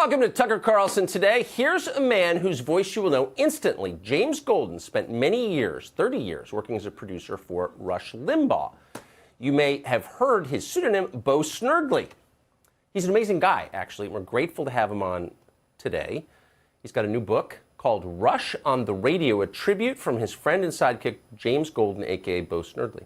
Welcome to Tucker Carlson Today. Here's a man whose voice you will know instantly. James Golden spent many years, 30 years, working as a producer for Rush Limbaugh. You may have heard his pseudonym, Bo Snerdley. He's an amazing guy, actually. We're grateful to have him on today. He's got a new book called Rush on the Radio, a tribute from his friend and sidekick, James Golden, a.k.a. Bo Snerdley.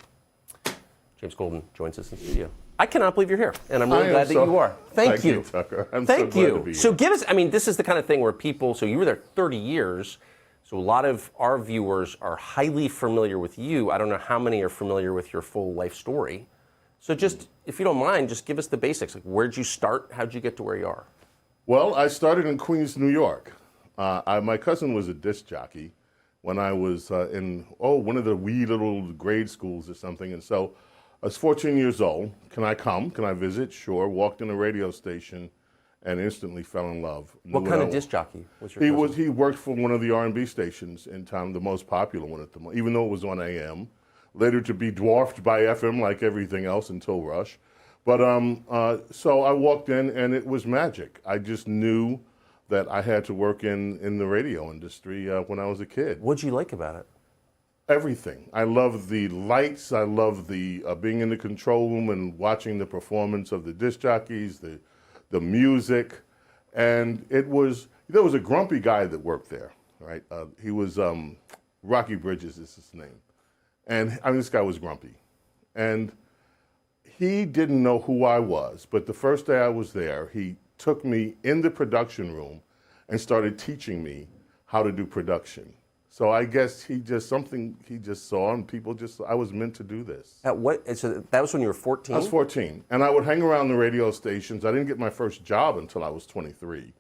James Golden joins us in the studio. I cannot believe you're here, and I'm really glad that you are. Thank you. Tucker. I'm Thank so glad you. to be here. So give us, I mean, this is the kind of thing where people, so you were there 30 years, so a lot of our viewers are highly familiar with you. I don't know how many are familiar with your full life story. So just, if you don't mind, just give us the basics. Like, where'd you start? How'd you get to where you are? Well, I started in Queens, New York. My cousin was a disc jockey when I was in one of the wee little grade schools or something, and so I was 14 years old. Can I come? Can I visit? Sure. Walked in a radio station and instantly fell in love. What kind of disc jockey was your cousin? He worked for one of the R&B stations in town, the most popular one at the moment, even though it was on AM. Later to be dwarfed by FM like everything else until Rush. But so I walked in and it was magic. I just knew that I had to work in the radio industry when I was a kid. What'd you like about it? Everything. I love the lights. I love the being in the control room and watching the performance of the disc jockeys, the music, and there was a grumpy guy that worked there, right? He was Rocky Bridges is his name, and I mean this guy was grumpy, and he didn't know who I was. But the first day I was there, he took me in the production room and started teaching me how to do production. So I guess he just saw, and I was meant to do this. At what? So that was when you were 14? I was 14, and I would hang around the radio stations. I didn't get my first job until I was 23,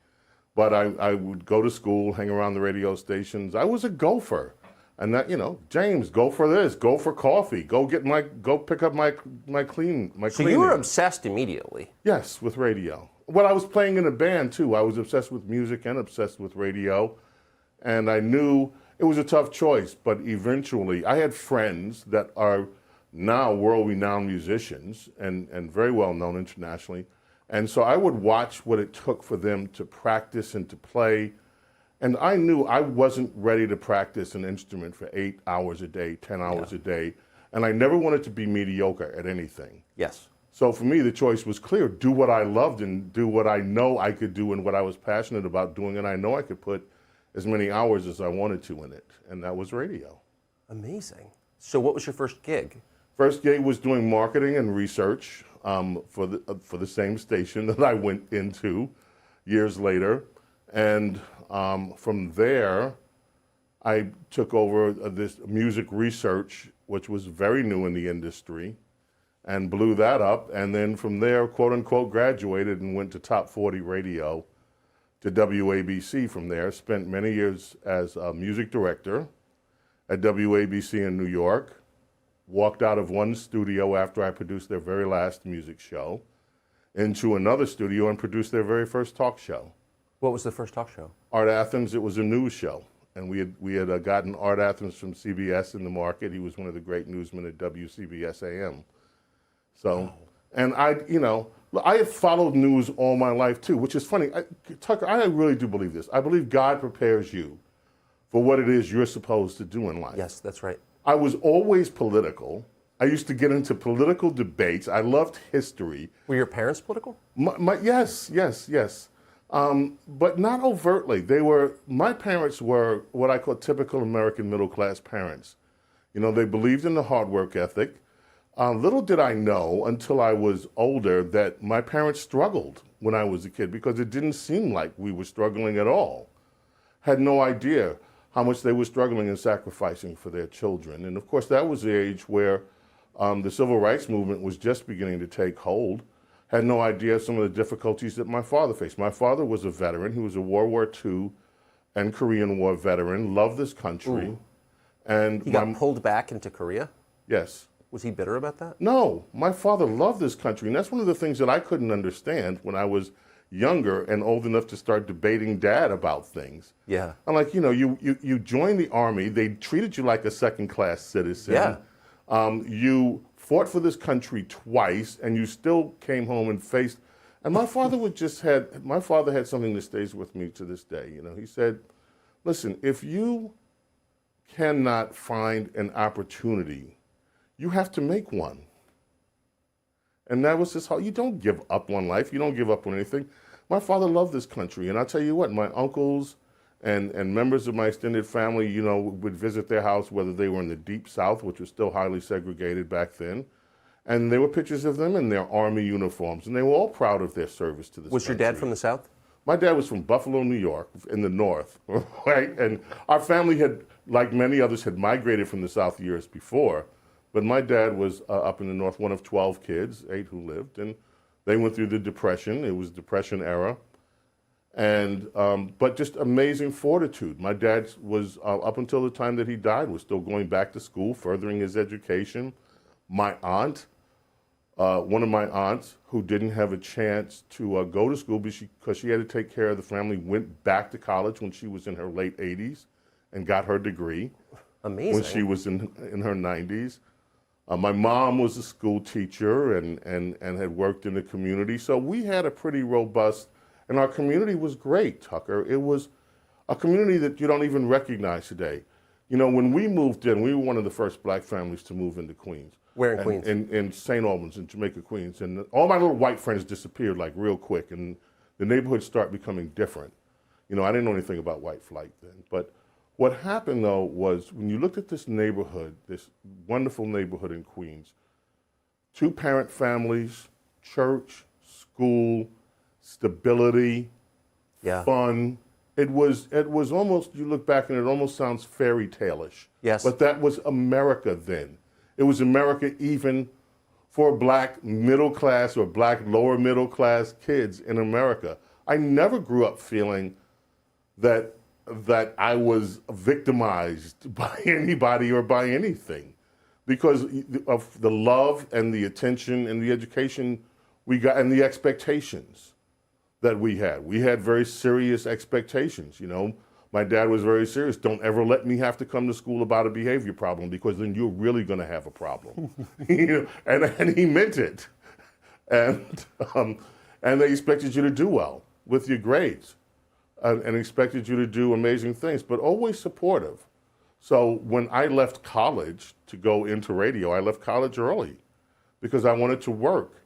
but I would go to school, hang around the radio stations. I was a gopher, and that, James, go for this, go for coffee, go pick up my cleaning. So you were obsessed immediately? Yes, with radio. Well, I was playing in a band too. I was obsessed with music and obsessed with radio, and I knew it was a tough choice, but eventually I had friends that are now world-renowned musicians and very well-known internationally. And so I would watch what it took for them to practice and to play. And I knew I wasn't ready to practice an instrument for 8 hours a day, 10 hours a day. And I never wanted to be mediocre at anything. Yes. So for me, the choice was clear. Do what I loved and do what I know I could do and what I was passionate about doing. And I know I could put as many hours as I wanted to in it, and that was radio. Amazing. So what was your first gig? First gig was doing marketing and research for the same station that I went into years later. And from there, I took over this music research, which was very new in the industry, and blew that up. And then from there, quote unquote, graduated and went to Top 40 Radio, to WABC from there. Spent many years as a music director at WABC in New York. Walked out of one studio after I produced their very last music show into another studio and produced their very first talk show. What was the first talk show? Art Athens. It was a news show. And we had gotten Art Athens from CBS in the market. He was one of the great newsmen at WCBS AM. So, and I have followed news all my life too, which is funny. Tucker, I really do believe this. I believe God prepares you for what it is you're supposed to do in life. Yes, that's right. I was always political. I used to get into political debates. I loved history. Were your parents political? Yes. But not overtly. My parents were what I call typical American middle class parents. They believed in the hard work ethic. Little did I know until I was older that my parents struggled when I was a kid because it didn't seem like we were struggling at all. Had no idea how much they were struggling and sacrificing for their children. And of course, that was the age where the civil rights movement was just beginning to take hold. Had no idea some of the difficulties that my father faced. My father was a veteran. He was a World War II and Korean War veteran, loved this country. Ooh. And he got pulled back into Korea? Yes. Was he bitter about that? No, my father loved this country, and that's one of the things that I couldn't understand when I was younger and old enough to start debating Dad about things. Yeah. I'm like, you joined the Army, they treated you like a second-class citizen. Yeah. You fought for this country twice, and you still came home and faced And my father had something that stays with me to this day. You know, he said, listen, if you cannot find an opportunity, you have to make one. And that was his whole, you don't give up on life. You don't give up on anything. My father loved this country. And I'll tell you what, my uncles and members of my extended family, you know, would visit their house, whether they were in the deep South, which was still highly segregated back then. And there were pictures of them in their Army uniforms. And they were all proud of their service to this Was your dad from the South? My dad was from Buffalo, New York, in the North, right? And our family had, like many others, had migrated from the South years before. But my dad was up in the North, one of 12 kids, 8 who lived, and they went through the Depression. It was Depression era. And, but just amazing fortitude. My dad was, up until the time that he died, was still going back to school, furthering his education. My aunt, one of my aunts who didn't have a chance to go to school because she had to take care of the family, went back to college when she was in her late 80s and got her degree. Amazing. When she was in her 90s. My mom was a school teacher and had worked in the community. So we had a pretty robust, and our community was great, Tucker. It was a community that you don't even recognize today. You know, when we moved in, we were one of the first black families to move into Queens. Where in Queens? In St. Albans, in Jamaica, Queens. And all my little white friends disappeared like real quick, and the neighborhood started becoming different. You know, I didn't know anything about white flight then. But what happened, though, was when you looked at this neighborhood, this wonderful neighborhood in Queens, 2-parent families, church, school, stability, fun. It was almost, you look back and it almost sounds fairy tale-ish. Yes. But that was America then. It was America even for black middle class or black lower middle class kids in America. I never grew up feeling that I was victimized by anybody or by anything because of the love and the attention and the education we got and the expectations that we had. We had very serious expectations, you know. My dad was very serious. Don't ever let me have to come to school about a behavior problem because then you're really going to have a problem. You know? And he meant it. And they expected you to do well with your grades. And expected you to do amazing things, but always supportive. So when I left college to go into radio, I left college early because I wanted to work.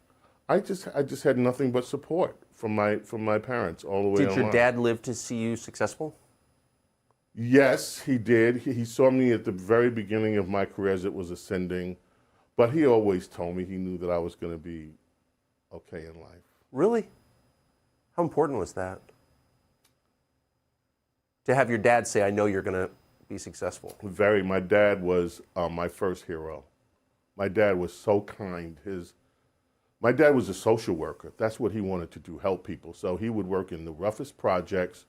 I just had nothing but support from my parents all the way along. Did your dad live to see you successful? Yes, he did. He saw me at the very beginning of my career as it was ascending, but he always told me he knew that I was going to be okay in life. Really? How important was that? To have your dad say, I know you're going to be successful. Very. My dad was my first hero. My dad was so kind. My dad was a social worker. That's what he wanted to do, help people. So he would work in the roughest projects.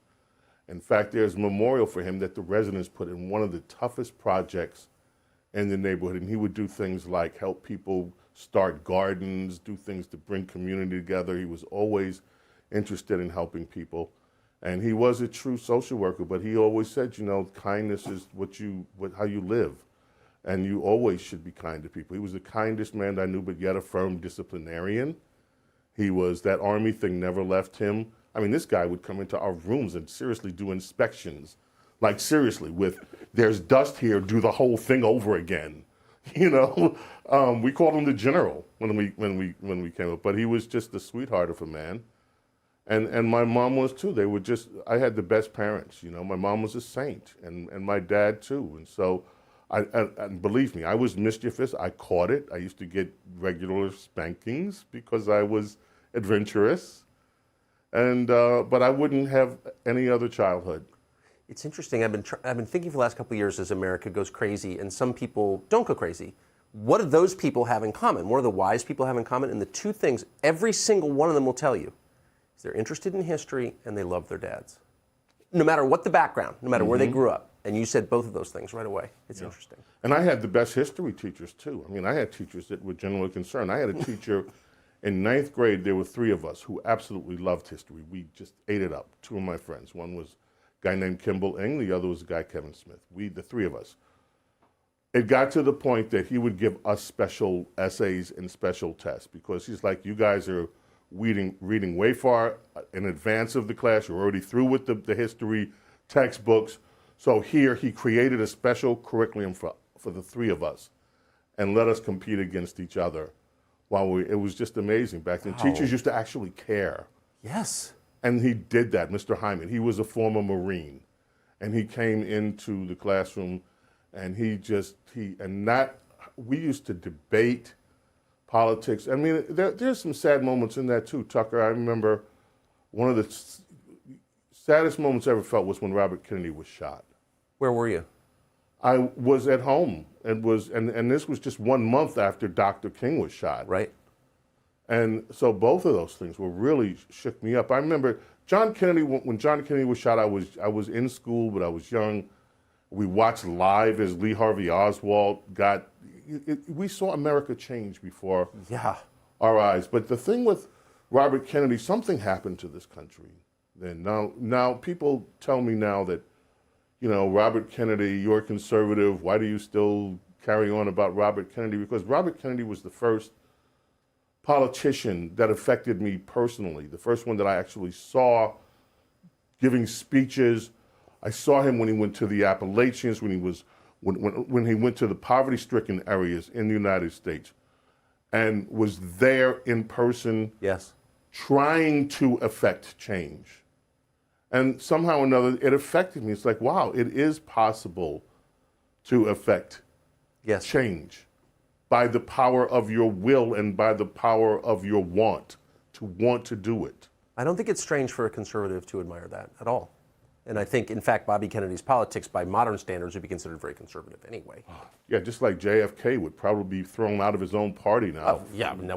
In fact, there's a memorial for him that the residents put in one of the toughest projects in the neighborhood. And he would do things like help people start gardens, do things to bring community together. He was always interested in helping people. And he was a true social worker, but he always said, you know, kindness is how you live. And you always should be kind to people. He was the kindest man I knew, but yet a firm disciplinarian. That Army thing never left him. I mean, this guy would come into our rooms and seriously do inspections. Like seriously, there's dust here, do the whole thing over again. You know, we called him the general when we came up, but he was just a sweetheart of a man. And my mom was too. I had the best parents, you know. My mom was a saint and my dad too. And so, and believe me, I was mischievous. I caught it. I used to get regular spankings because I was adventurous. And, but I wouldn't have any other childhood. It's interesting. I've been thinking for the last couple of years as America goes crazy and some people don't go crazy. What do those people have in common? What do the wise people have in common? And the two things, every single one of them will tell you, they're interested in history and they love their dads. No matter what the background, no matter where they grew up. And you said both of those things right away. It's interesting. And I had the best history teachers too. I mean, I had teachers that were genuinely concerned. I had a teacher in 9th grade, there were 3 of us who absolutely loved history. We just ate it up. 2 of my friends. One was a guy named Kimball Ng, the other was a guy, Kevin Smith. The 3 of us. It got to the point that he would give us special essays and special tests because he's like, you guys are reading way far in advance of the class. You're already through with the history textbooks. So here he created a special curriculum for the three of us and let us compete against each other. It was just amazing back then. Wow. Teachers used to actually care. Yes. And he did that, Mr. Hyman. He was a former Marine. And he came into the classroom and we used to debate politics. I mean, there's some sad moments in that too, Tucker. I remember one of the saddest moments I ever felt was when Robert Kennedy was shot. Where were you? I was at home, and this was just 1 month after Dr. King was shot. Right. And so both of those things really shook me up. I remember John Kennedy, when John Kennedy was shot, I was in school, but I was young. We watched live as Lee Harvey Oswald we saw America change before our eyes. But the thing with Robert Kennedy, something happened to this country then. Now people tell me now that, Robert Kennedy, you're conservative. Why do you still carry on about Robert Kennedy? Because Robert Kennedy was the first politician that affected me personally, the first one that I actually saw giving speeches. I saw him when he went to the Appalachians, when he went to the poverty-stricken areas in the United States and was there in person, yes, trying to affect change. And somehow or another, it affected me. It's like, wow, it is possible to affect change by the power of your will and by the power of your want to do it. I don't think it's strange for a conservative to admire that at all. And I think, in fact, Bobby Kennedy's politics, by modern standards, would be considered very conservative anyway. Yeah, just like JFK would probably be thrown out of his own party now. Oh, yeah, wouldn't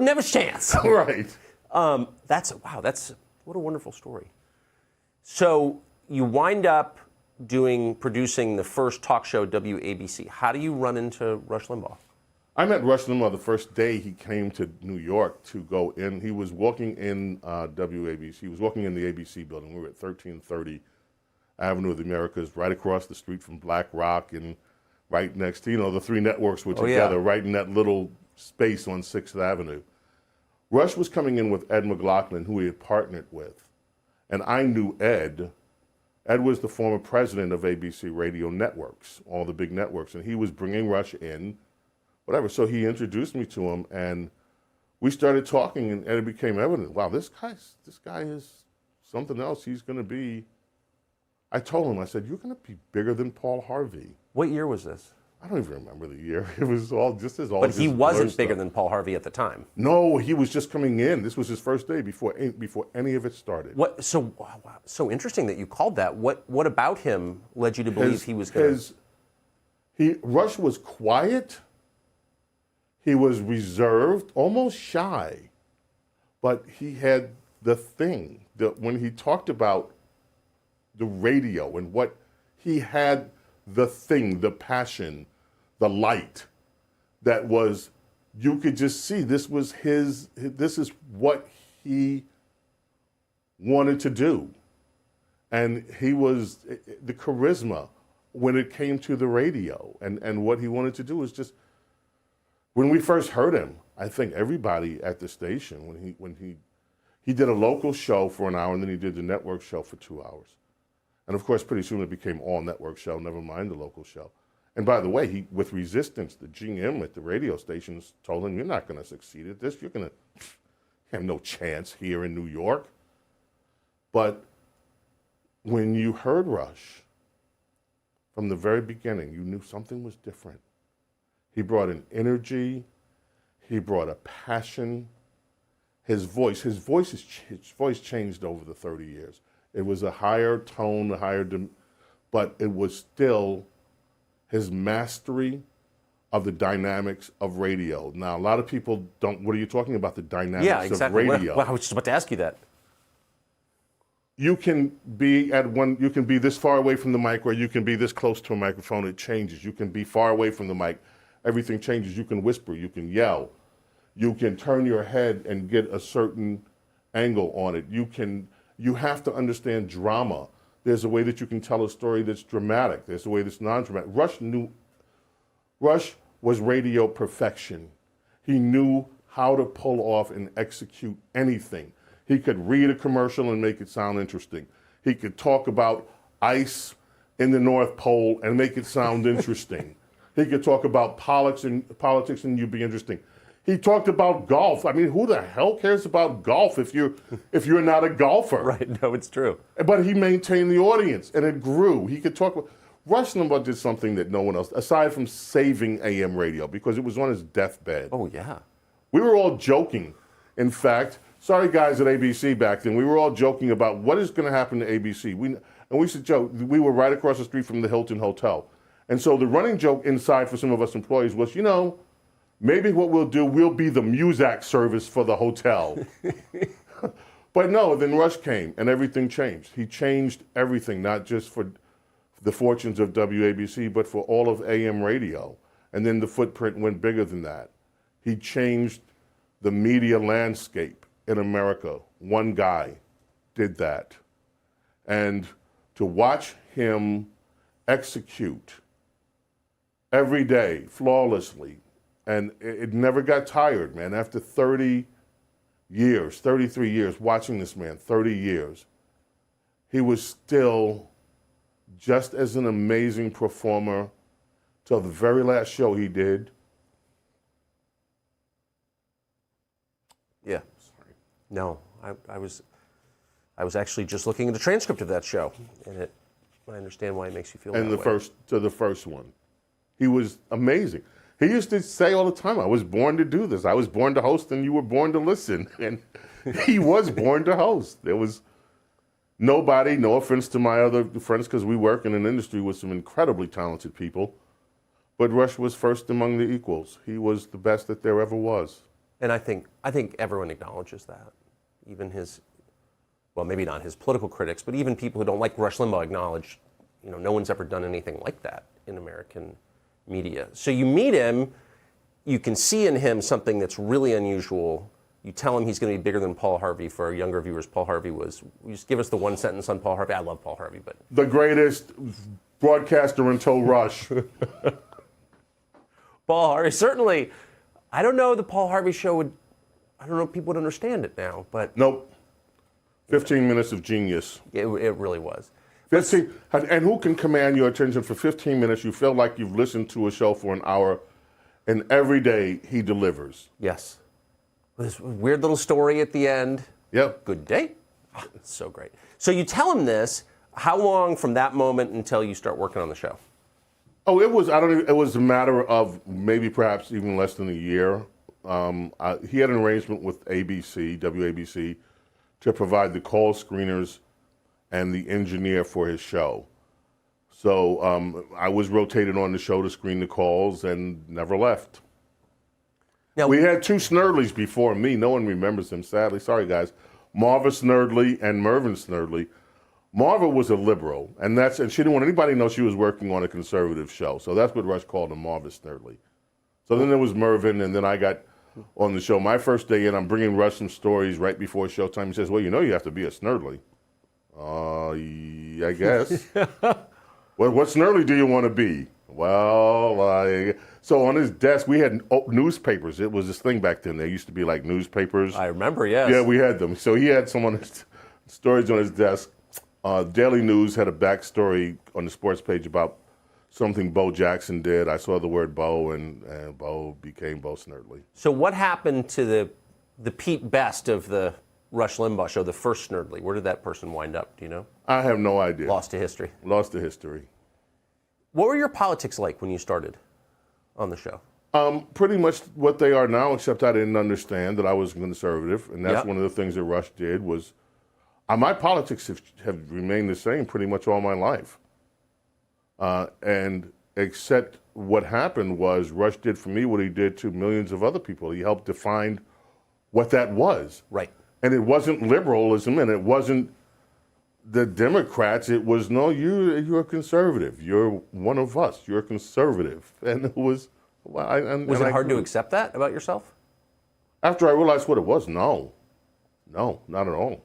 have a chance. Right. That's what a wonderful story. So you wind up producing the first talk show, WABC. How do you run into Rush Limbaugh? I met Rush Limbaugh the first day he came to New York to go in. He was walking in WABC. He was walking in the ABC building. We were at 1330 Avenue of the Americas, right across the street from Black Rock, and right next to, the three networks were together, right in that little space on 6th Avenue. Rush was coming in with Ed McLaughlin, who he had partnered with. And I knew Ed. Ed was the former president of ABC Radio Networks, all the big networks, and he was bringing Rush in, whatever. So he introduced me to him, and we started talking, and it became evident, wow, this guy is something else. He's going to be, I told him, I said, you're going to be bigger than Paul Harvey. What year was this? I don't even remember the year. It was all just as all. But he wasn't bigger than Paul Harvey at the time. No, he was just coming in. This was his first day before any of it started. So interesting that you called that. What about him led you to believe he was going to? Rush was quiet. He was reserved, almost shy, but he had the thing that when he talked about the radio and what he had, the thing, the passion, the light that was, you could just see this is what he wanted to do. And he was, the charisma when it came to the radio and what he wanted to do was just, when we first heard him, I think everybody at the station, when he did a local show for an hour and then he did the network show for 2 hours. And of course, pretty soon it became all network show, never mind the local show. And by the way, with resistance, the GM at the radio stations told him, you're not going to succeed at this. You have no chance here in New York. But when you heard Rush, from the very beginning, you knew something was different. He brought an energy. He brought a passion. His voice changed over the 30 years. It was a higher tone, but it was still his mastery of the dynamics of radio. Now, a lot of people don't, what are you talking about, the dynamics of radio? Well, I was just about to ask you that. You can be you can be this far away from the mic, or you can be this close to a microphone. It changes. You can be far away from the mic. Everything changes. You can whisper. You can yell. You can turn your head and get a certain angle on it. You have to understand drama. There's a way that you can tell a story that's dramatic. There's a way that's non-dramatic. Rush was radio perfection. He knew how to pull off and execute anything. He could read a commercial and make it sound interesting. He could talk about ice in the North Pole and make it sound interesting. He could talk about politics and you'd be interesting. He talked about golf. I mean, who the hell cares about golf if you're not a golfer? Right, no, it's true. But he maintained the audience, and it grew. He could talk about... Rush Limbaugh did something that no one else, aside from saving AM radio, because it was on his deathbed. Oh, yeah. We were all joking. In fact, sorry guys at ABC back then, we were all joking about what is going to happen to ABC. And we used to joke, we were right across the street from the Hilton Hotel. And so the running joke inside for some of us employees was, maybe what we'll do, we'll be the Muzak service for the hotel. But no, then Rush came and everything changed. He changed everything, not just for the fortunes of WABC, but for all of AM radio. And then the footprint went bigger than that. He changed the media landscape in America. One guy did that. And to watch him execute every day flawlessly, and it never got tired, man. After 30 years, 33 years, watching this man, 30 years, he was still just as an amazing performer till the very last show he did. Yeah. Sorry. No, I was actually just looking at the transcript of that show, and I understand why it makes you feel and that way. The first one, he was amazing. He used to say all the time, I was born to do this. I was born to host and you were born to listen. And he was born to host. There was nobody, no offense to my other friends, because we work in an industry with some incredibly talented people, but Rush was first among the equals. He was the best that there ever was. And I think everyone acknowledges that. Even his, well, maybe not his political critics, but even people who don't like Rush Limbaugh acknowledge, no one's ever done anything like that in American media. So you meet him, you can see in him something that's really unusual. You tell him he's going to be bigger than Paul Harvey. For our younger viewers, Paul Harvey was, just give us the one sentence on Paul Harvey. I love Paul Harvey, but... The greatest broadcaster until Rush. Paul Harvey, certainly. I don't know the Paul Harvey show would, I don't know if people would understand it now, but... Nope. 15 minutes of genius. It really was. 15, and who can command your attention for 15 minutes? You feel like you've listened to a show for an hour, and every day he delivers. Yes. This weird little story at the end. Yep. Good day. Oh, it's so great. So you tell him this. How long from that moment until you start working on the show? Oh, it was a matter of maybe perhaps even less than a year. He had an arrangement with ABC, WABC, to provide the call screeners and the engineer for his show. So I was rotated on the show to screen the calls and never left. Now, we had two Snerdleys before me. No one remembers them, sadly. Sorry, guys. Marva Snerdley and Mervyn Snerdley. Marva was a liberal, and she didn't want anybody to know she was working on a conservative show. So that's what Rush called him, Marva Snerdley. So then there was Mervyn, and then I got on the show. My first day in, I'm bringing Rush some stories right before showtime. He says, well, you have to be a Snerdley. I guess. Well, what Snerdley do you want to be? Well, so on his desk, we had newspapers. It was this thing back then. There used to be like newspapers. I remember, yes. Yeah, we had them. So he had some on his stories on his desk. Daily News had a backstory on the sports page about something Bo Jackson did. I saw the word Bo, and Bo became Bo Snerdley. So what happened to the Pete Best of the Rush Limbaugh show, the first Snerdley? Where did that person wind up? Do you know? I have no idea. Lost to history. Lost to history. What were your politics like when you started on the show? Pretty much what they are now, except I didn't understand that I was conservative, and that's one of the things that Rush did was, my politics have remained the same pretty much all my life. And except what happened was Rush did for me what he did to millions of other people. He helped define what that was. Right. And it wasn't liberalism, and it wasn't the Democrats. It was, no, you're a conservative. You're one of us. You're a conservative. And it was... Was it hard to accept that about yourself? After I realized what it was, no, not at all.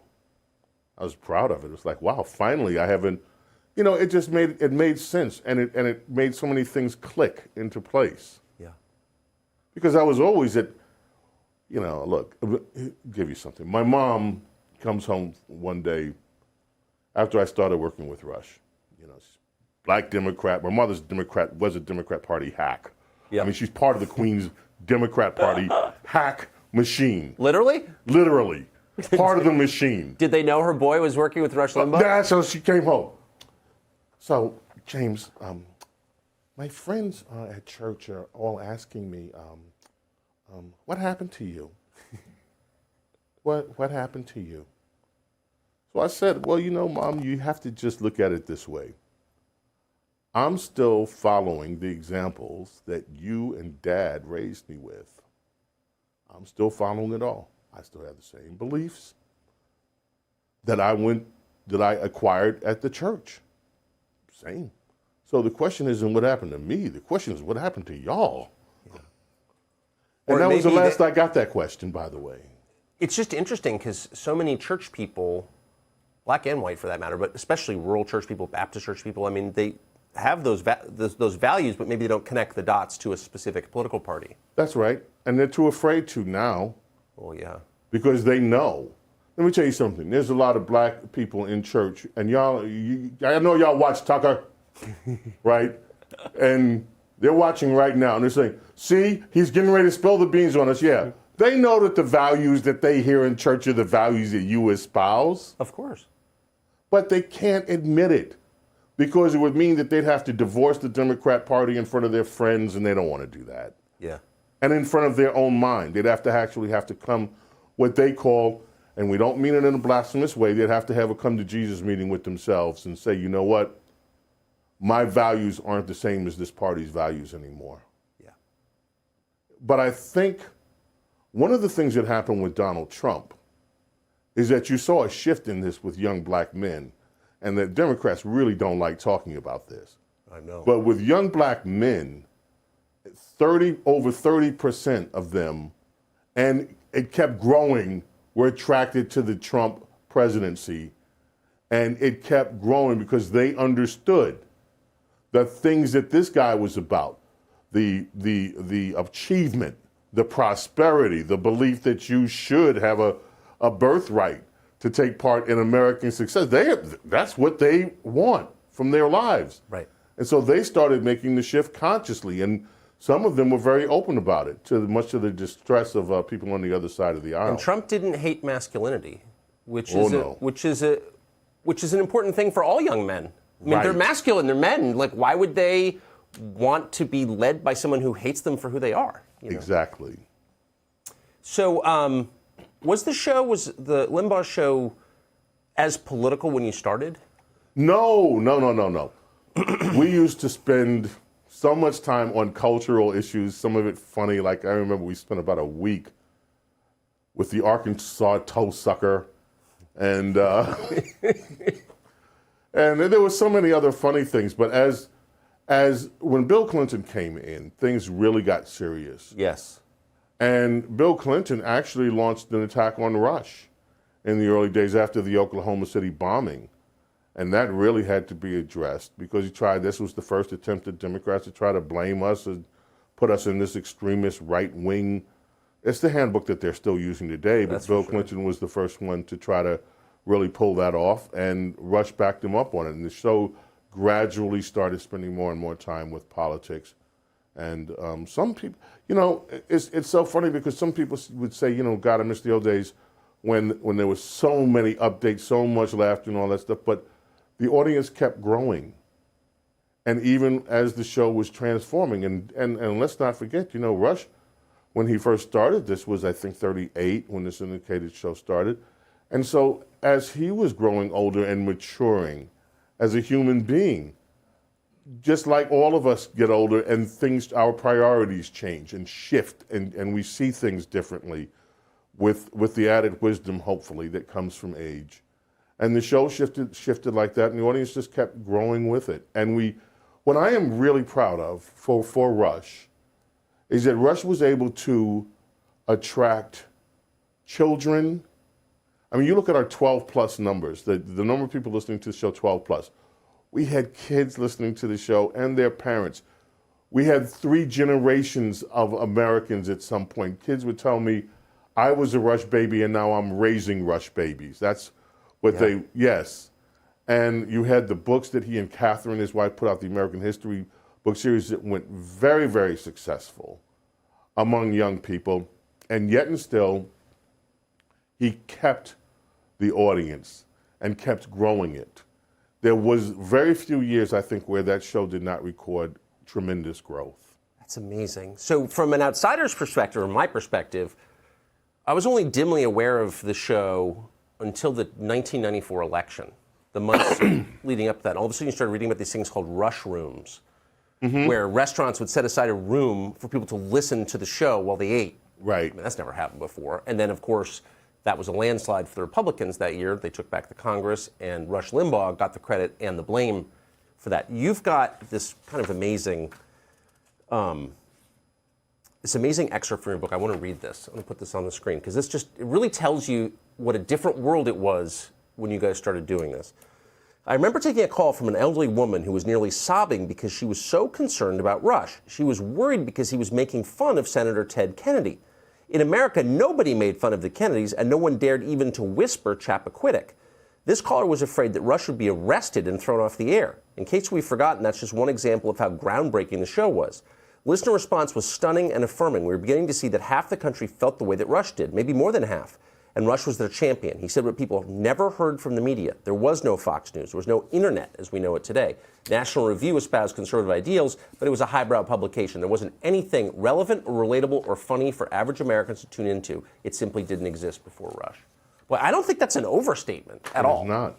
I was proud of it. It was like, wow, finally I haven't, it just made sense, and it made so many things click into place. Yeah. Because I was always look, I'll give you something. My mom comes home one day after I started working with Rush. Black Democrat. My mother's Democrat, was a Democrat Party hack. Yep. I mean, she's part of the Queen's Democrat Party hack machine. Literally? Literally. Part of the machine. Did they know her boy was working with Rush Limbaugh? Yeah, so she came home. So, James, my friends at church are all asking me, what happened to you? What happened to you? So I said, well, Mom, you have to just look at it this way. I'm still following the examples that you and Dad raised me with. I'm still following it all. I still have the same beliefs that I acquired at the church. Same. So the question isn't what happened to me. The question is what happened to y'all. Yeah. And that was the last I got that question, by the way. It's just interesting because so many church people, black and white for that matter, but especially rural church people, Baptist church people, I mean, they have those values, but maybe they don't connect the dots to a specific political party. That's right. And they're too afraid to now. Oh, yeah. Because they know. Let me tell you something. There's a lot of black people in church, and I know y'all watch Tucker, right? And they're watching right now, and they're saying, see, he's getting ready to spill the beans on us. Yeah. They know that the values that they hear in church are the values that you espouse. Of course. But they can't admit it because it would mean that they'd have to divorce the Democrat Party in front of their friends, and they don't want to do that. Yeah. And in front of their own mind. They'd have to come what they call, and we don't mean it in a blasphemous way, they'd have to have a come to Jesus meeting with themselves and say, you know what? My values aren't the same as this party's values anymore. Yeah. But I think one of the things that happened with Donald Trump is that you saw a shift in this with young black men, and that Democrats really don't like talking about this. I know. But with young black men, over 30% of them, and it kept growing, were attracted to the Trump presidency. And it kept growing because they understood the things that this guy was about, the achievement, the prosperity, the belief that you should have a birthright to take part in American success. That's what they want from their lives. Right. And so they started making the shift consciously, and some of them were very open about it, much to the distress of people on the other side of the aisle. And Trump didn't hate masculinity, which is an important thing for all young men. I mean, They're masculine, they're men. Like, why would they want to be led by someone who hates them for who they are? Exactly. So, was the Limbaugh show as political when you started? No. We used to spend so much time on cultural issues, some of it funny. Like, I remember we spent about a week with the Arkansas toe sucker, and and there were so many other funny things. But as when Bill Clinton came in, things really got serious. Yes. And Bill Clinton actually launched an attack on Rush in the early days after the Oklahoma City bombing. And that really had to be addressed because this was the first attempt at Democrats to try to blame us and put us in this extremist right wing. It's the handbook that they're still using today, but Bill Clinton was the first one to try to really pull that off, and Rush backed him up on it. And the show gradually started spending more and more time with politics. And some people, it's so funny because some people would say, God, I miss the old days when there was so many updates, so much laughter and all that stuff. But the audience kept growing. And even as the show was transforming, and let's not forget, Rush, when he first started, this was, I think, 38 when this syndicated show started. And so as he was growing older and maturing as a human being, just like all of us get older and our priorities change and shift, and we see things differently with the added wisdom, hopefully, that comes from age. And the show shifted like that, and the audience just kept growing with it. And what I am really proud of for Rush is that Rush was able to attract children. I mean, you look at our 12-plus numbers, the number of people listening to the show 12-plus. We had kids listening to the show and their parents. We had 3 generations of Americans at some point. Kids would tell me, I was a Rush baby, and now I'm raising Rush babies. That's what yes. And you had the books that he and Catherine, his wife, put out, the American History book series that went very, very successful among young people. And yet and still, he kept the audience and kept growing it. There was very few years, I think, where that show did not record tremendous growth. That's amazing. So from an outsider's perspective, or my perspective, I was only dimly aware of the show until the 1994 election, the months leading up to that. All of a sudden you started reading about these things called rush rooms, where restaurants would set aside a room for people to listen to the show while they ate. Right. I mean, that's never happened before. And then, of course, that was a landslide for the Republicans that year. They took back the Congress, and Rush Limbaugh got the credit and the blame for that. You've got this kind of amazing, excerpt from your book. I want to read this. I'm going to put this on the screen because it really tells you what a different world it was when you guys started doing this. I remember taking a call from an elderly woman who was nearly sobbing because she was so concerned about Rush. She was worried because he was making fun of Senator Ted Kennedy. In America, nobody made fun of the Kennedys, and no one dared even to whisper Chappaquiddick. This caller was afraid that Rush would be arrested and thrown off the air. In case we've forgotten, that's just one example of how groundbreaking the show was. Listener response was stunning and affirming. We were beginning to see that half the country felt the way that Rush did, maybe more than half. And Rush was their champion. He said what people never heard from the media. There was no Fox News. There was no internet as we know it today. National Review espoused conservative ideals, but it was a highbrow publication. There wasn't anything relevant or relatable or funny for average Americans to tune into. It simply didn't exist before Rush. Well, I don't think that's an overstatement at all. It is not.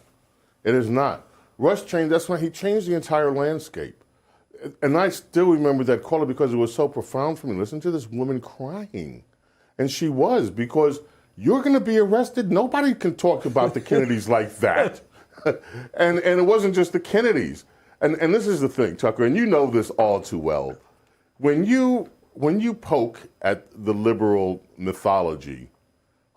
It is not. Rush changed, that's why he changed the entire landscape. And I still remember that caller because it was so profound for me. Listen to this woman crying. And she was, because you're going to be arrested. Nobody can talk about the Kennedys like that. and it wasn't just the Kennedys. And this is the thing, Tucker, and you know this all too well. When you poke at the liberal mythology,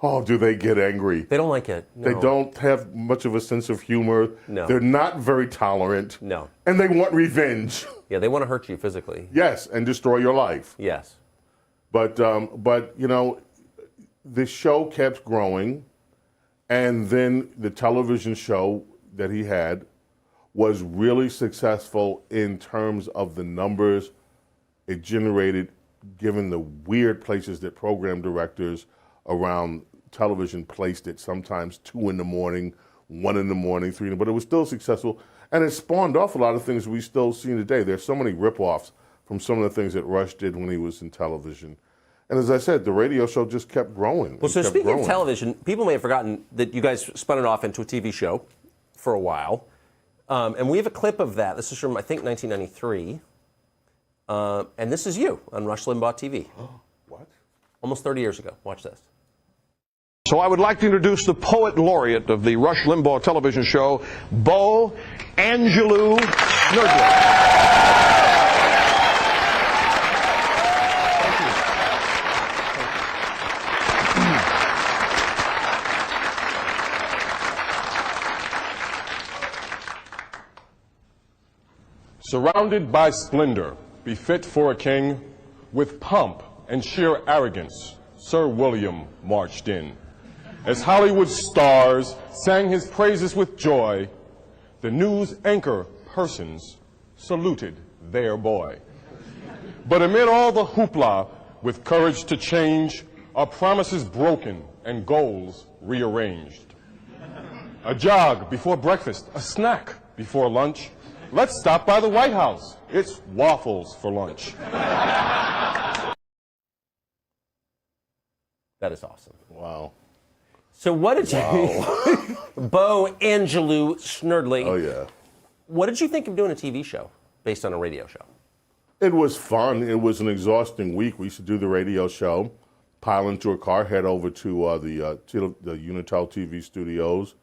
oh, do they get angry? They don't like it. No. They don't have much of a sense of humor. No. They're not very tolerant. No. And they want revenge. Yeah, they want to hurt you physically. Yes, and destroy your life. Yes. But you know, the show kept growing, and then the television show that he had was really successful in terms of the numbers it generated, given the weird places that program directors around television placed it, sometimes 2 in the morning, 1 in the morning, 3 in the morning, but it was still successful, and it spawned off a lot of things we still see today. There's so many rip-offs from some of the things that Rush did when he was in television. And as I said, the radio show just kept growing. Well, so speaking of television, people may have forgotten that you guys spun it off into a TV show for a while. And we have a clip of that. This is from, I think, 1993. And this is you on Rush Limbaugh TV. What? Almost 30 years ago. Watch this. So I would like to introduce the poet laureate of the Rush Limbaugh television show, Bo Angelou Snerdley. Surrounded by splendor, befit for a king, with pomp and sheer arrogance, Sir William marched in. As Hollywood stars sang his praises with joy, the news anchor persons saluted their boy. But amid all the hoopla, with courage to change, are promises broken and goals rearranged. A jog before breakfast, a snack before lunch. Let's stop by the White House. It's waffles for lunch. That is awesome. Wow. So what did you... Bo Angelou Snerdley. Oh, yeah. What did you think of doing a TV show based on a radio show? It was fun. It was an exhausting week. We used to do the radio show, pile into a car, head over to the Unitel TV studios,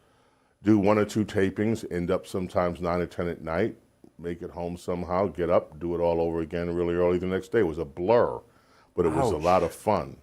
do 1 or 2 tapings, end up sometimes 9 or 10 at night, make it home somehow, get up, do it all over again really early the next day. It was a blur, but it was a lot of fun.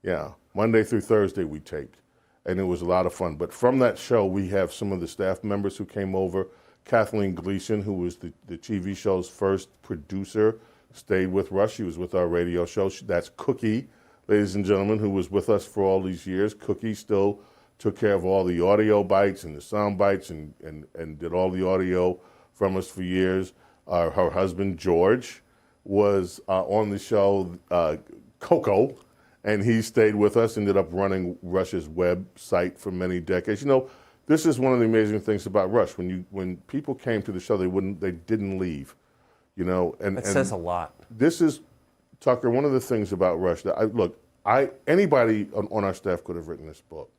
Yeah, Monday through Thursday we taped, and it was a lot of fun. But from that show, we have some of the staff members who came over. Kathleen Gleason, who was the TV show's first producer, stayed with Rush. She was with our radio show. That's Cookie, ladies and gentlemen, who was with us for all these years. Cookie still took care of all the audio bites and the sound bites and did all the audio from us for years. Her husband, George, was on the show, Coco, and he stayed with us, ended up running Rush's website for many decades. You know, this is one of the amazing things about Rush. When people came to the show, they didn't leave. You know, That says a lot. This is, Tucker, one of the things about Rush that anybody on our staff could have written this book,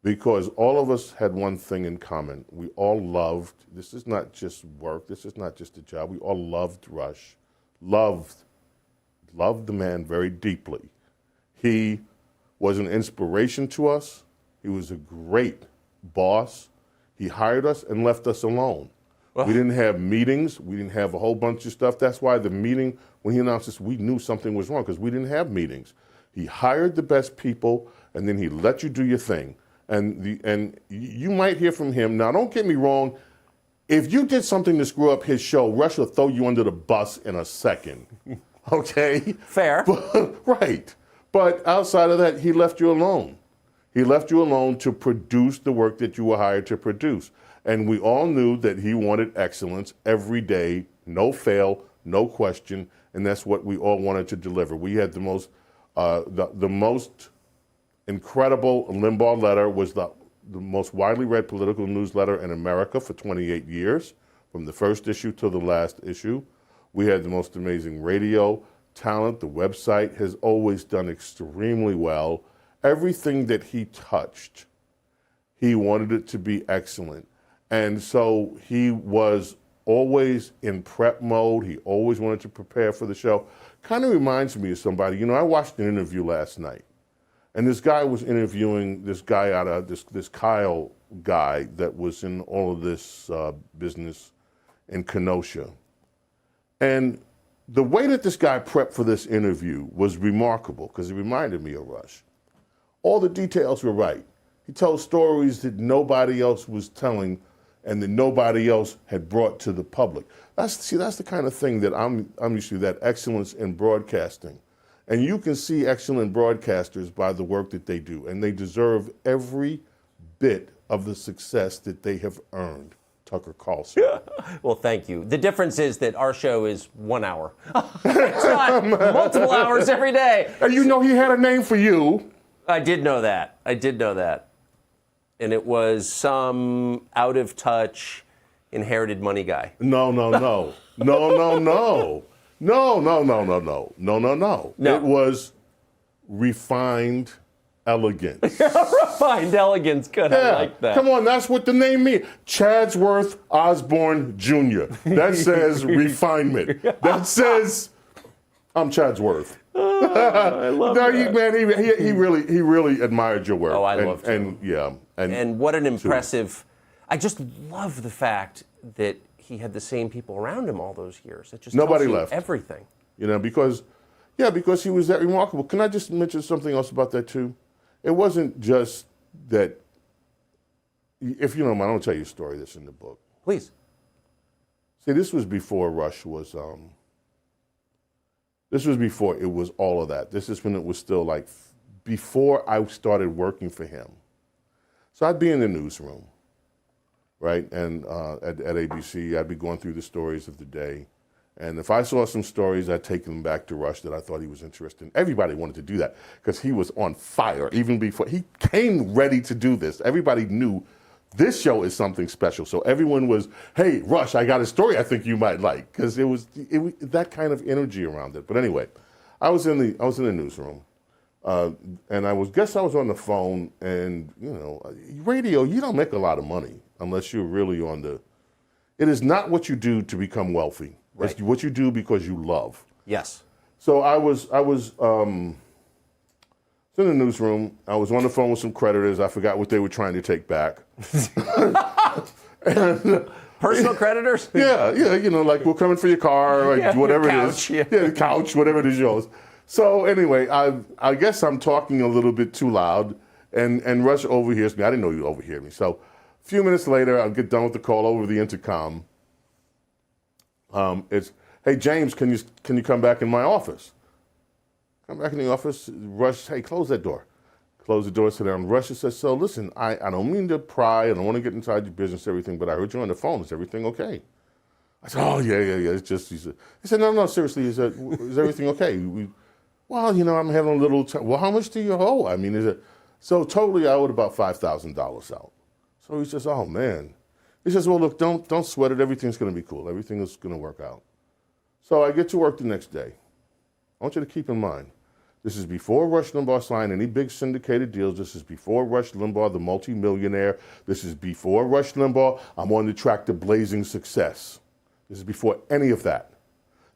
because all of us had one thing in common. We all loved, this is not just work, this is not just a job, we all loved Rush, loved the man very deeply. He was an inspiration to us. He was a great boss. He hired us and left us alone. Well, we didn't have meetings. We didn't have a whole bunch of stuff. That's why the meeting, when he announced this, we knew something was wrong, because we didn't have meetings. He hired the best people, and then he let you do your thing. And you might hear from him. Now, don't get me wrong. If you did something to screw up his show, Rush will throw you under the bus in a second. Okay? Fair. Right. But outside of that, he left you alone. He left you alone to produce the work that you were hired to produce. And we all knew that he wanted excellence every day, no fail, no question, and that's what we all wanted to deliver. We had the most incredible Limbaugh letter, was the most widely read political newsletter in America for 28 years, from the first issue to the last issue. We had the most amazing radio talent. The website has always done extremely well. Everything that he touched, he wanted it to be excellent. And so he was always in prep mode. He always wanted to prepare for the show. Kind of reminds me of somebody. You know, I watched an interview last night, and this guy was interviewing this guy out of this Kyle guy that was in all of this business in Kenosha. And the way that this guy prepped for this interview was remarkable, because it reminded me of Rush. All the details were right. He told stories that nobody else was telling and that nobody else had brought to the public. That's the kind of thing that I'm used to, that excellence in broadcasting. And you can see excellent broadcasters by the work that they do, and they deserve every bit of the success that they have earned. Tucker Carlson. Well, thank you. The difference is that our show is 1 hour. It's not multiple hours every day. And you know he had a name for you. I did know that. And it was some out-of-touch, inherited money guy. No. No. It was refined elegance. Refined elegance, good. I like that. Come on, that's what the name means. Chadsworth Osborne Jr. That says refinement. That says I'm Chadsworth. I love that. He really admired your work. Oh, I love to. And what an impressive. I just love the fact that he had the same people around him all those years. It just nobody tells you left. Everything. You know, because he was that remarkable. Can I just mention something else about that too? It wasn't just that. If you don't mind, I'm gonna tell you a story that's in the book. Please. See, this was before Rush was. This was before it was all of that. This is when it was still like before I started working for him. So I'd be in the newsroom, right? And at ABC, I'd be going through the stories of the day. And if I saw some stories, I'd take them back to Rush that I thought he was interested in. Everybody wanted to do that because he was on fire even before. He came ready to do this. Everybody knew this show is something special. So everyone was, hey, Rush, I got a story I think you might like, because it was that kind of energy around it. But anyway, I was in the newsroom. And I was on the phone, and you know, radio, you don't make a lot of money unless you're really on the. It is not what you do to become wealthy. Right. It's what you do because you love. Yes. So I was in the newsroom. I was on the phone with some creditors. I forgot what they were trying to take back. Personal creditors? Yeah, you know, like we're coming for your car, like whatever couch, it is. Yeah, the couch, whatever it is yours. So anyway, I guess I'm talking a little bit too loud, and Rush overhears me. I didn't know you'd overhear me. So a few minutes later, I'll get done with the call over the intercom. It's, hey, James, can you come back in my office? Come back in the office, Rush, hey, close that door. Close the door, sit down. Rush says, so listen, I don't mean to pry, I don't want to get inside your business, everything, but I heard you on the phone. Is everything okay? I said, oh, yeah. It's just, he said, no, seriously. He said, is everything okay? Well, I'm having a little time. Well, how much do you owe? I mean, so totally I owed about $5,000 out. So he says, oh, man. He says, well, look, don't sweat it. Everything's going to be cool. Everything is going to work out. So I get to work the next day. I want you to keep in mind, this is before Rush Limbaugh signed any big syndicated deals. This is before Rush Limbaugh, the multimillionaire. This is before Rush Limbaugh. I'm on the track to blazing success. This is before any of that.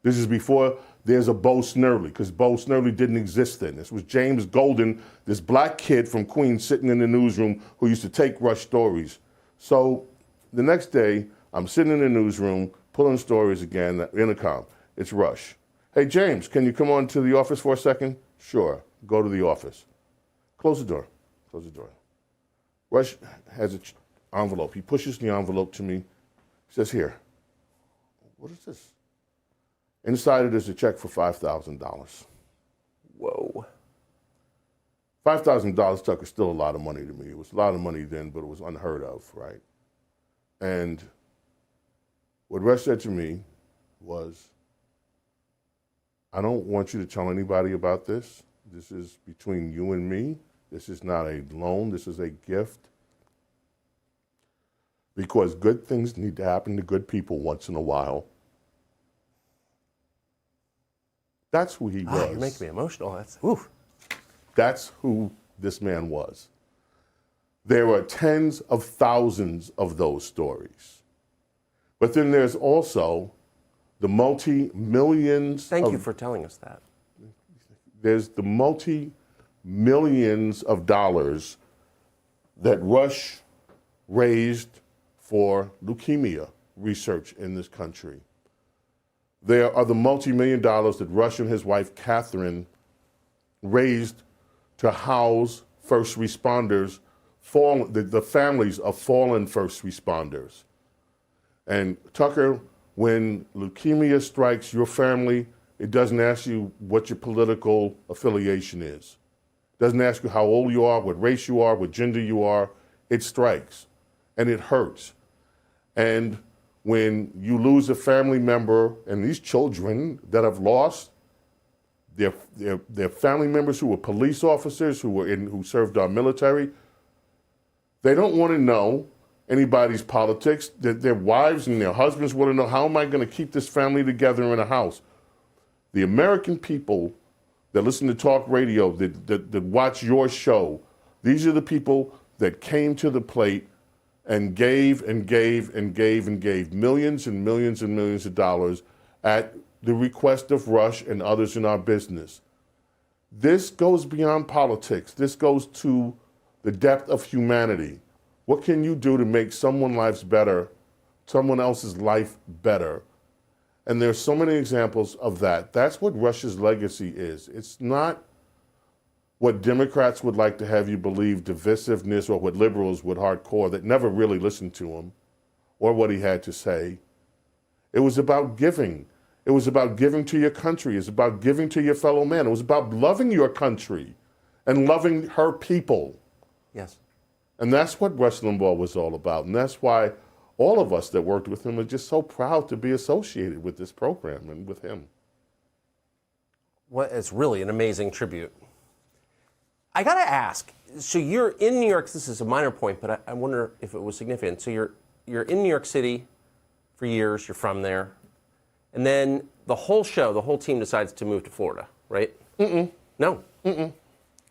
This is before there's a Bo Snerdley, because Bo Snerdley didn't exist then. This was James Golden, this black kid from Queens sitting in the newsroom who used to take Rush stories. So the next day, I'm sitting in the newsroom, pulling stories again, intercom. It's Rush. Hey, James, can you come on to the office for a second? Sure. Go to the office. Close the door. Close the door. Rush has an envelope. He pushes the envelope to me. He says, here. What is this? Inside it is a check for $5,000. Whoa. $5,000, Tucker, still a lot of money to me. It was a lot of money then, but it was unheard of, right? And what Rush said to me was, I don't want you to tell anybody about this. This is between you and me. This is not a loan. This is a gift. Because good things need to happen to good people once in a while. That's who he was. You're making me emotional. That's who this man was. There are tens of thousands of those stories. But then there's also the multi-millions. Thank you for telling us that. There's the multi-millions of dollars that Rush raised for leukemia research in this country. There are the multi-million dollars that Rush and his wife, Catherine, raised to house first responders, the families of fallen first responders. And Tucker, when leukemia strikes your family, it doesn't ask you what your political affiliation is. It doesn't ask you how old you are, what race you are, what gender you are. It strikes, and it hurts. And when you lose a family member, and these children that have lost their family members who were police officers, who served our military, they don't want to know anybody's politics. Their wives and their husbands want to know, how am I going to keep this family together in a house? The American people that listen to talk radio, that watch your show, these are the people that came to the plate and gave and gave and gave and gave millions and millions and millions of dollars at the request of Rush and others in our business. This goes beyond politics. This goes to the depth of humanity. What can you do to make someone's life better, someone else's life better? And there's so many examples of that. That's what Rush's legacy is. It's not what Democrats would like to have you believe, divisiveness, or what liberals would hardcore, that never really listened to him or what he had to say. It was about giving. It was about giving to your country. It's about giving to your fellow man. It was about loving your country and loving her people. Yes. And that's what Rush Limbaugh was all about. And that's why all of us that worked with him are just so proud to be associated with this program and with him. Well, it's really an amazing tribute. I got to ask, so you're in New York. This is a minor point, but I wonder if it was significant. So you're in New York City for years. You're from there. And then the whole team decides to move to Florida, right? No?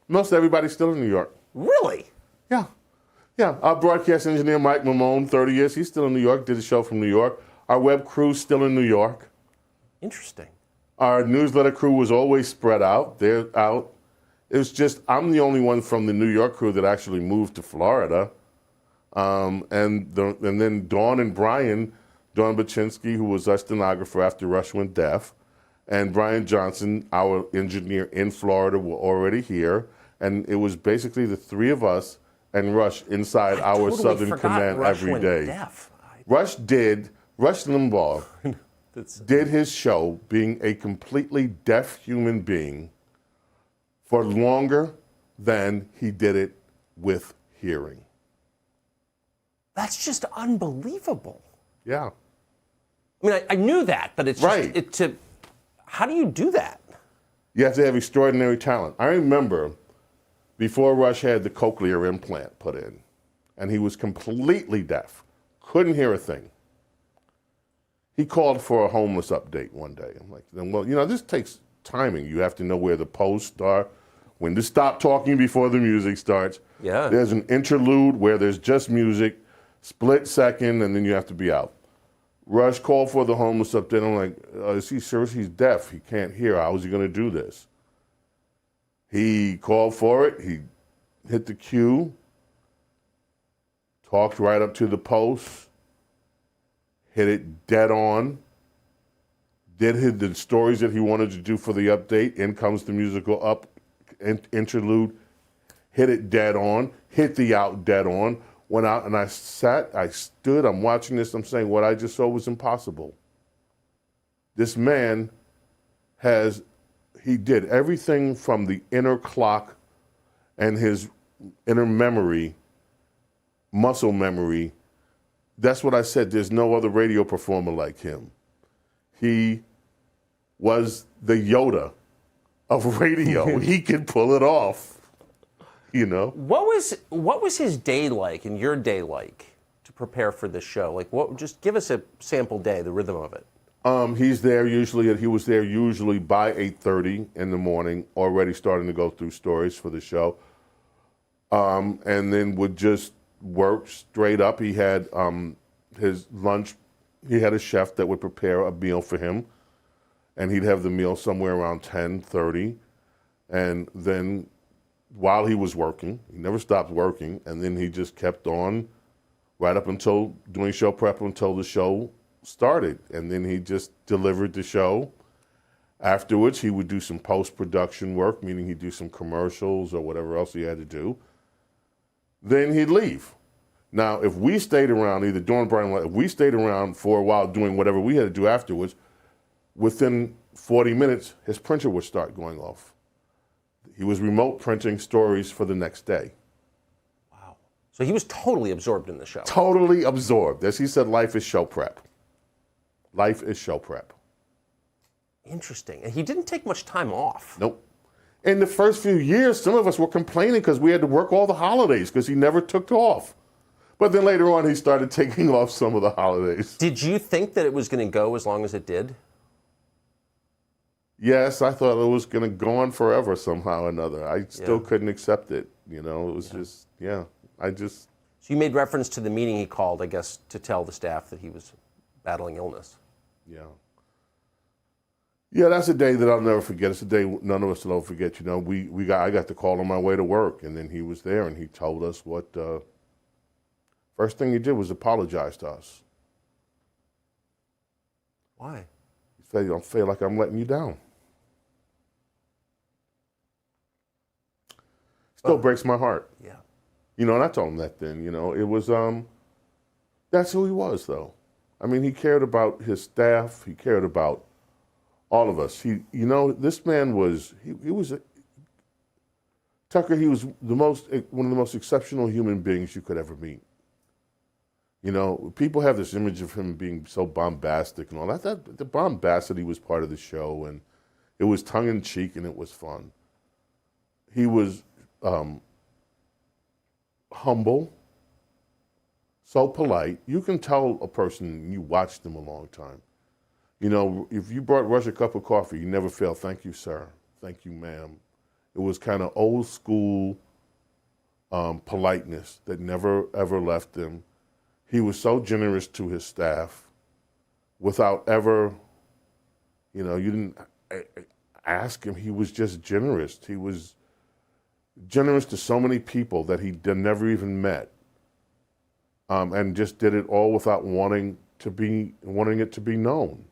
Most everybody's still in New York. Really? Yeah. Yeah, our broadcast engineer, Mike Mamone, 30 years, he's still in New York, did a show from New York. Our web crew's still in New York. Interesting. Our newsletter crew was always spread out. They're out. It was just, I'm the only one from the New York crew that actually moved to Florida. And then Dawn and Brian, Dawn Baczynski, who was our stenographer after Rush went deaf, and Brian Johnson, our engineer in Florida, were already here. And it was basically the three of us and Rush inside our Southern Command every day. Rush Limbaugh did his show being a completely deaf human being for longer than he did it with hearing. That's just unbelievable. Yeah. I mean, I knew that, but it's Right. how do you do that? You have to have extraordinary talent. I remember before Rush had the cochlear implant put in, and he was completely deaf, couldn't hear a thing. He called for a homeless update one day. I'm like, well, this takes timing. You have to know where the posts are, when to stop talking before the music starts. Yeah. There's an interlude where there's just music, split second, and then you have to be out. Rush called for the homeless update. I'm like, is he serious? He's deaf. He can't hear. How is he going to do this? He called for it. He hit the cue, talked right up to the post, hit it dead on, did the stories that he wanted to do for the update. In comes the musical interlude, hit it dead on, hit the out dead on. Went out and I stood, I'm watching this, I'm saying what I just saw was impossible. This man he did everything from the inner clock and his inner memory, muscle memory. That's what I said, there's no other radio performer like him. He was the Yoda of radio. He could pull it off. What was his day like and your day like to prepare for this show? Like, just give us a sample day, the rhythm of it. He was there usually by 8:30 in the morning, already starting to go through stories for the show. And then would just work straight up. He had his lunch, he had a chef that would prepare a meal for him, and he'd have the meal somewhere around 10:30. And then while he was working, he never stopped working, and then he just kept on right up until doing show prep until the show started. And then he just delivered the show. Afterwards, he would do some post-production work, meaning he'd do some commercials or whatever else he had to do. Then he'd leave. Now, if we stayed around, either during Brian, if we stayed around for a while doing whatever we had to do afterwards, within 40 minutes, his printer would start going off. He was remote printing stories for the next day. Wow. So he was totally absorbed in the show. Totally absorbed. As he said, life is show prep. Life is show prep. Interesting. And he didn't take much time off. Nope. In the first few years, some of us were complaining because we had to work all the holidays because he never took off. But then later on, he started taking off some of the holidays. Did you think that it was going to go as long as it did? Yes, I thought it was going to go on forever somehow or another. I still couldn't accept it. It was just, So you made reference to the meeting he called, I guess, to tell the staff that he was battling illness. Yeah. Yeah, that's a day that I'll never forget. It's a day none of us will ever forget. I got the call on my way to work, and then he was there, and he told us what, first thing he did was apologize to us. Why? He said, I feel like I'm letting you down. Still breaks my heart. Yeah. And I told him that then, it was, that's who he was, though. I mean, he cared about his staff. He cared about all of us. This man was, Tucker, he was one of the most exceptional human beings you could ever meet. People have this image of him being so bombastic and all that. The bombacity was part of the show, and it was tongue-in-cheek, and it was fun. He was humble, so polite. You can tell a person you watched them a long time. If you brought Rush a cup of coffee, you never failed, thank you, sir, thank you, ma'am. It was kind of old school politeness that never, ever left him. He was so generous to his staff without ever, you didn't ask him. He was just generous. He was generous to so many people that he never even met, and just did it all without wanting it to be known.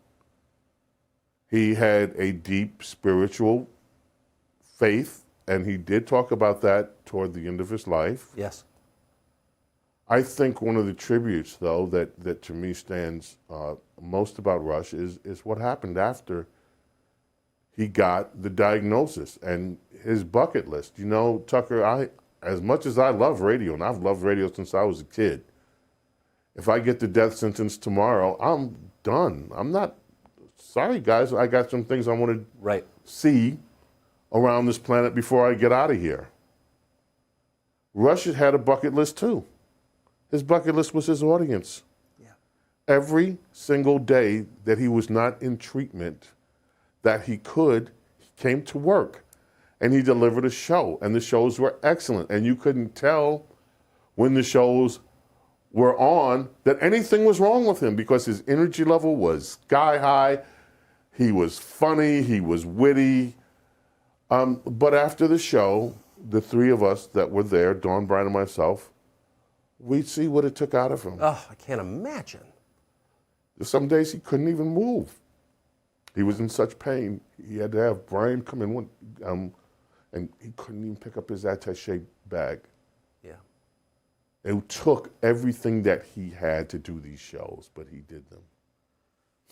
He had a deep spiritual faith, and he did talk about that toward the end of his life. Yes. I think one of the tributes, though, that to me stands most about Rush is what happened after he got the diagnosis and his bucket list. You know, Tucker, as much as I love radio, and I've loved radio since I was a kid, if I get the death sentence tomorrow, I'm done. I'm not, sorry guys, I got some things I want to see around this planet before I get out of here. Rush had a bucket list too. His bucket list was his audience. Yeah. Every single day that he was not in treatment, that he came to work and he delivered a show, and the shows were excellent. And you couldn't tell when the shows were on that anything was wrong with him because his energy level was sky high. He was funny, he was witty. But after the show, the three of us that were there, Dawn, Brian, and myself, we'd see what it took out of him. Oh, I can't imagine. Some days he couldn't even move. He was in such pain. He had to have Brian come in, and he couldn't even pick up his attaché bag. Yeah. It took everything that he had to do these shows, but he did them.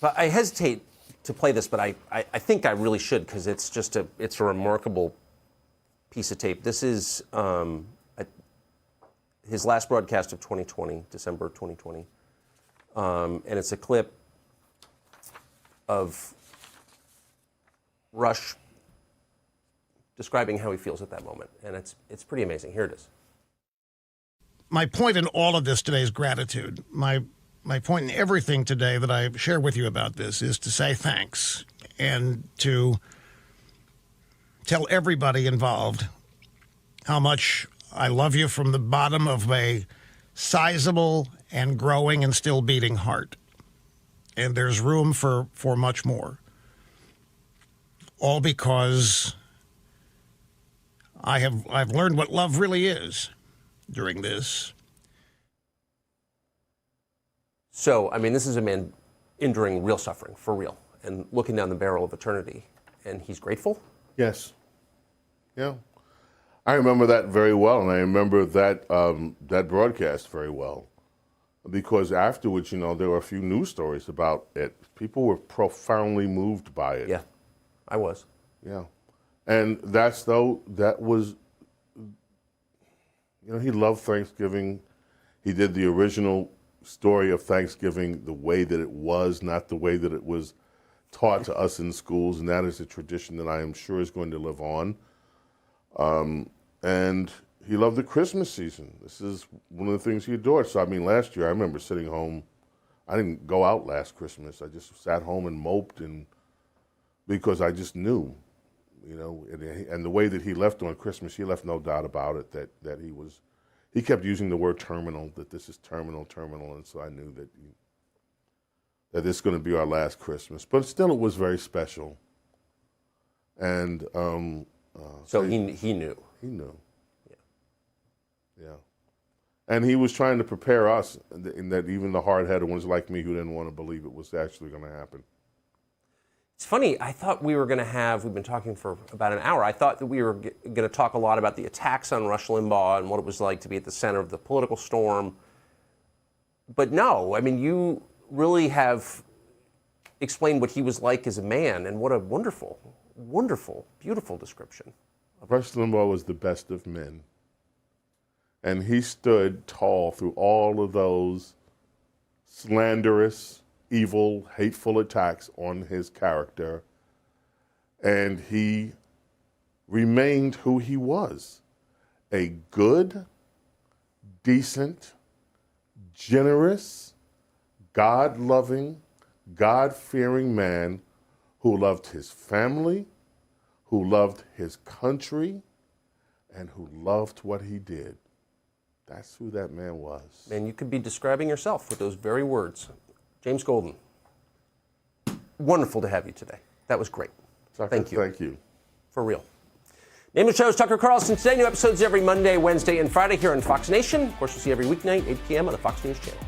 But I hesitate to play this, but I think I really should, because it's a remarkable piece of tape. This is his last broadcast of 2020, December 2020. And it's a clip of Rush describing how he feels at that moment. And it's pretty amazing. Here it is. My point in all of this today is gratitude. My point in everything today that I share with you about this is to say thanks and to tell everybody involved how much I love you from the bottom of a sizable and growing and still beating heart. And there's room for much more. All because I've learned what love really is during this. So, I mean, this is a man enduring real suffering, for real, and looking down the barrel of eternity. And he's grateful? Yes. Yeah. I remember that very well, and I remember that that broadcast very well. Because afterwards, you know, there were a few news stories about it. People were profoundly moved by it. Yeah, I was. Yeah. And that was, you know, he loved Thanksgiving. He did the original story of Thanksgiving the way that it was, not the way that it was taught to us in schools, and that is a tradition that I am sure is going to live on. And he loved the Christmas season. This is one of the things he adored. So, I mean, last year I remember sitting home. I didn't go out last Christmas. I just sat home and moped, and because I just knew, you know, and the way that he left on Christmas, he left no doubt about it that he kept using the word terminal, that this is terminal, and so I knew that this is going to be our last Christmas. But still, it was very special. And so he knew. He knew. Yeah. Yeah. And he was trying to prepare us, in that even the hard-headed ones like me who didn't want to believe it was actually going to happen. It's funny, I thought we were going to we've been talking for about an hour, I thought that we were going to talk a lot about the attacks on Rush Limbaugh and what it was like to be at the center of the political storm. But no, I mean, you really have explained what he was like as a man, and what a wonderful, wonderful, beautiful description. Rush Limbaugh was the best of men. And he stood tall through all of those slanderous, evil, hateful attacks on his character. And he remained who he was, a good, decent, generous, God-loving, God-fearing man who loved his family, who loved his country, and who loved what he did. That's who that man was. And you could be describing yourself with those very words. James Golden, wonderful to have you today. That was great. Tucker, thank you. Thank you. For real. Name of the show is Tucker Carlson. Today, new episodes every Monday, Wednesday, and Friday here on Fox Nation. Of course, we'll see you every weeknight, 8 p.m. on the Fox News Channel.